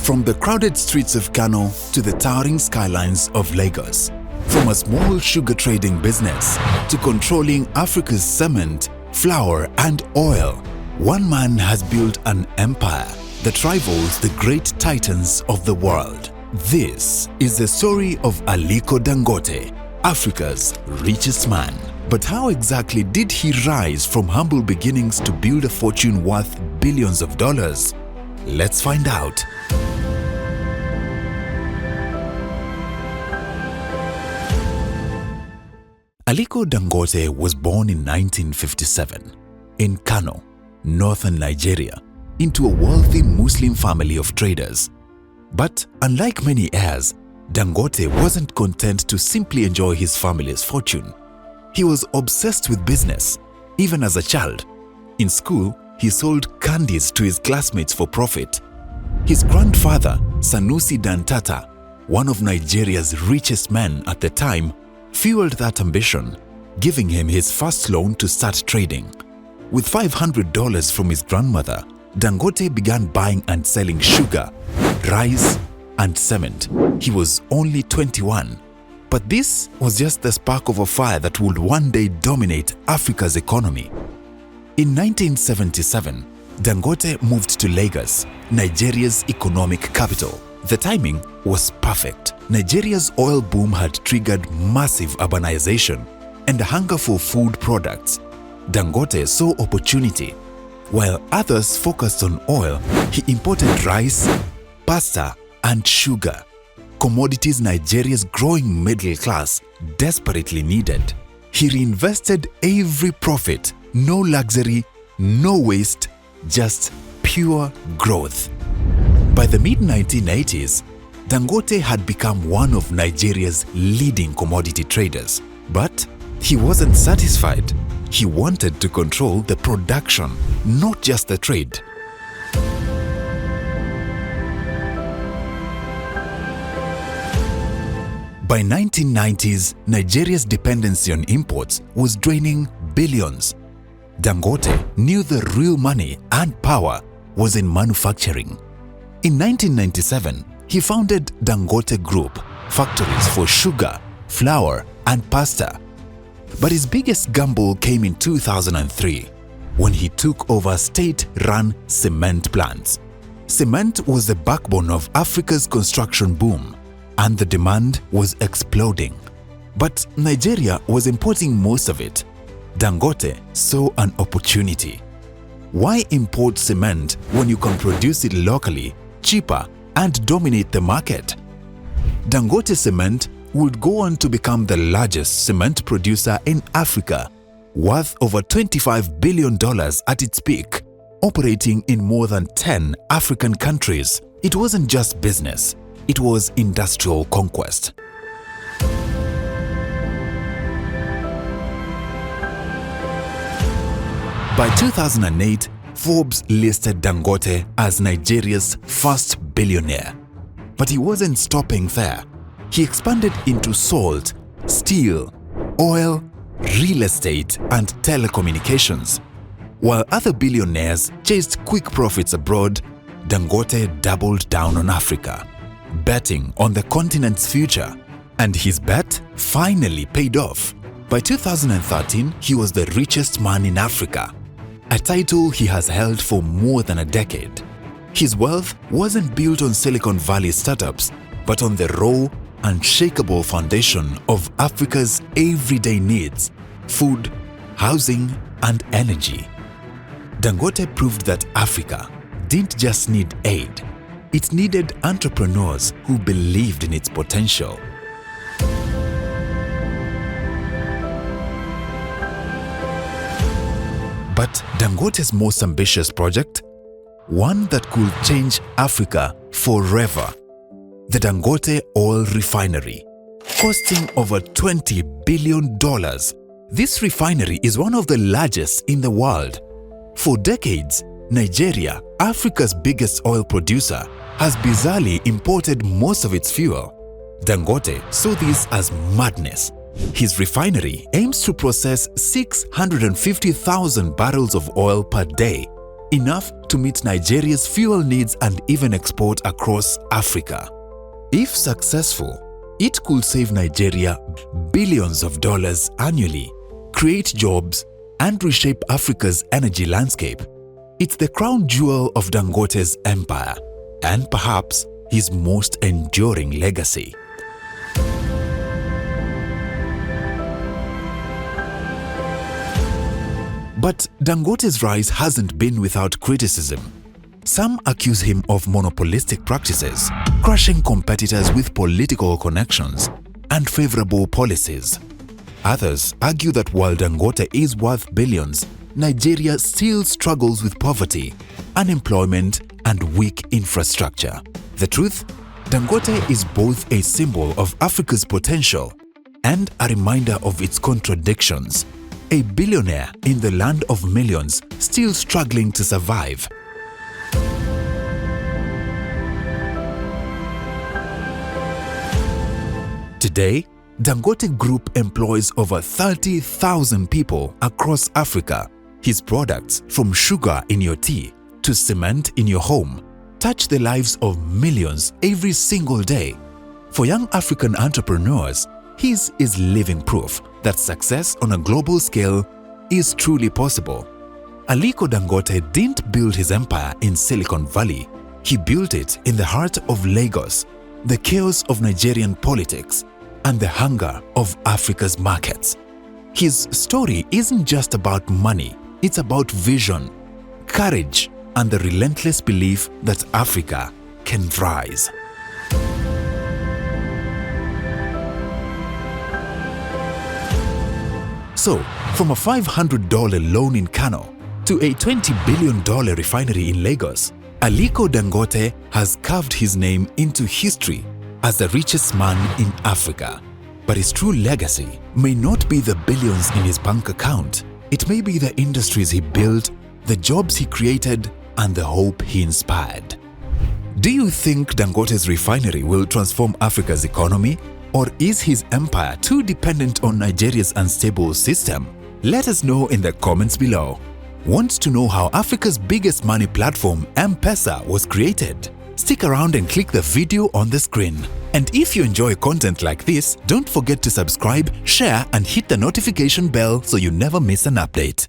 From the crowded streets of Kano to the towering skylines of Lagos, from a small sugar trading business to controlling Africa's cement, flour and oil, one man has built an empire that rivals the great titans of the world. This is the story of Aliko Dangote, Africa's richest man. But how exactly did he rise from humble beginnings to build a fortune worth billions of dollars? Let's find out. Aliko Dangote was born in 1957 in Kano, northern Nigeria, into a wealthy Muslim family of traders. But unlike many heirs, Dangote wasn't content to simply enjoy his family's fortune. He was obsessed with business, even as a child. In school, he sold candies to his classmates for profit. His grandfather, Sanusi Dantata, one of Nigeria's richest men at the time, fueled that ambition, giving him his first loan to start trading. With $500 from his grandmother, Dangote began buying and selling sugar, rice, and cement. He was only 21. But this was just the spark of a fire that would one day dominate Africa's economy. In 1977, Dangote moved to Lagos, Nigeria's economic capital. The timing was perfect. Nigeria's oil boom had triggered massive urbanization and a hunger for food products. Dangote saw opportunity. While others focused on oil, he imported rice, pasta, and sugar, commodities Nigeria's growing middle class desperately needed. He reinvested every profit, no luxury, no waste, just pure growth. By the mid-1980s, Dangote had become one of Nigeria's leading commodity traders. But he wasn't satisfied. He wanted to control the production, not just the trade. By 1990s, Nigeria's dependency on imports was draining billions. Dangote knew the real money and power was in manufacturing. In 1997, he founded Dangote Group, factories for sugar, flour, and pasta. But his biggest gamble came in 2003, when he took over state-run cement plants. Cement was the backbone of Africa's construction boom, and the demand was exploding. But Nigeria was importing most of it. Dangote saw an opportunity. Why import cement when you can produce it locally, cheaper, and dominate the market? Dangote Cement would go on to become the largest cement producer in Africa, worth over $25 billion at its peak, operating in more than 10 African countries. It wasn't just business, it was industrial conquest. By 2008, Forbes listed Dangote as Nigeria's first billionaire. But he wasn't stopping there. He expanded into salt, steel, oil, real estate, and telecommunications. While other billionaires chased quick profits abroad, Dangote doubled down on Africa, betting on the continent's future. And his bet finally paid off. By 2013, he was the richest man in Africa, a title he has held for more than a decade. His wealth wasn't built on Silicon Valley startups, but on the raw, unshakable foundation of Africa's everyday needs: food, housing, and energy. Dangote proved that Africa didn't just need aid, it needed entrepreneurs who believed in its potential. But Dangote's most ambitious project, one that could change Africa forever, the Dangote Oil Refinery, costing over $20 billion. This refinery is one of the largest in the world. For decades, Nigeria, Africa's biggest oil producer, has bizarrely imported most of its fuel. Dangote saw this as madness. His refinery aims to process 650,000 barrels of oil per day, enough to meet Nigeria's fuel needs and even export across Africa. If successful, it could save Nigeria billions of dollars annually, create jobs, and reshape Africa's energy landscape. It's the crown jewel of Dangote's empire, and perhaps his most enduring legacy. But Dangote's rise hasn't been without criticism. Some accuse him of monopolistic practices, crushing competitors with political connections and favorable policies. Others argue that while Dangote is worth billions, Nigeria still struggles with poverty, unemployment, and weak infrastructure. The truth? Dangote is both a symbol of Africa's potential and a reminder of its contradictions. A billionaire in the land of millions still struggling to survive. Today, Dangote Group employs over 30,000 people across Africa. His products, from sugar in your tea to cement in your home, touch the lives of millions every single day. For young African entrepreneurs, his is living proof that success on a global scale is truly possible. Aliko Dangote didn't build his empire in Silicon Valley. He built it in the heart of Lagos, the chaos of Nigerian politics, and the hunger of Africa's markets. His story isn't just about money, it's about vision, courage, and the relentless belief that Africa can rise. So, from a $500 loan in Kano to a $20 billion refinery in Lagos, Aliko Dangote has carved his name into history as the richest man in Africa. But his true legacy may not be the billions in his bank account. It may be the industries he built, the jobs he created, and the hope he inspired. Do you think Dangote's refinery will transform Africa's economy? Or is his empire too dependent on Nigeria's unstable system? Let us know in the comments below. Want to know how Africa's biggest money platform, M-Pesa, was created? Stick around and click the video on the screen. And if you enjoy content like this, don't forget to subscribe, share, and hit the notification bell so you never miss an update.